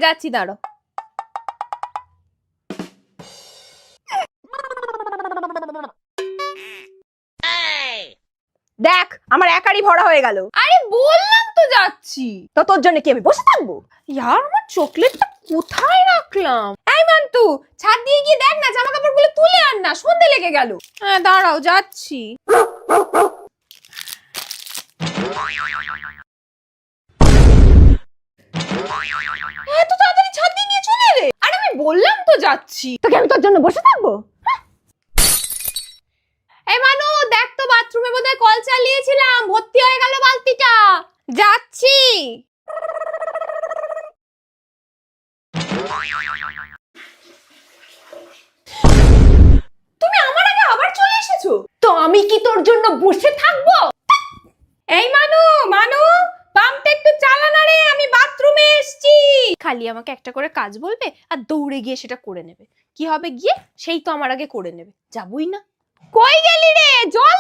যাচ্ছি, দাঁড়ো। দেখ আমার একারই ভরা হয়ে গেল। আরে বললাম তো যাচ্ছি। তো তোর জন্য কি আমি বসে থাকবো? ইয়ার আমার চকলেটটা কোথায় রাখলাম? এই মান্তু, ছাদ দিয়ে গিয়ে দেখ না, জামা কাপড়গুলো তুলে আন না, সন্ধে লেগে গেল। হ্যাঁ দাঁড়াও, যাচ্ছি। এত তাড়াতাড়ি ছাদ দিয়ে নিয়ে চলে এলে? আরে আমি বললাম তো যাচ্ছি। তোকে আমি তোর জন্য বসে থাকবো? এই মানু, দেখ তো বাথরুমে বোধহয় কল চালিয়েছিলাম, ভর্তি হয়ে গেল বালতিটা। যাচ্ছি। তুমি আমার আগে আবার চলে এসেছো? তো আমি কি তোর জন্য বসে থাকবো? এই মানু, মানু, পাম্পটা একটু চালা না রে, আমি বাথরুমে এসেছি। খালি আমাকে একটা করে কাজ বলবে আর দৌড়ে গিয়ে সেটা করে নেবে। কি হবে গিয়ে? সেই তো আমার আগে করে নেবে। যাবই না। কই গেলি রে? জল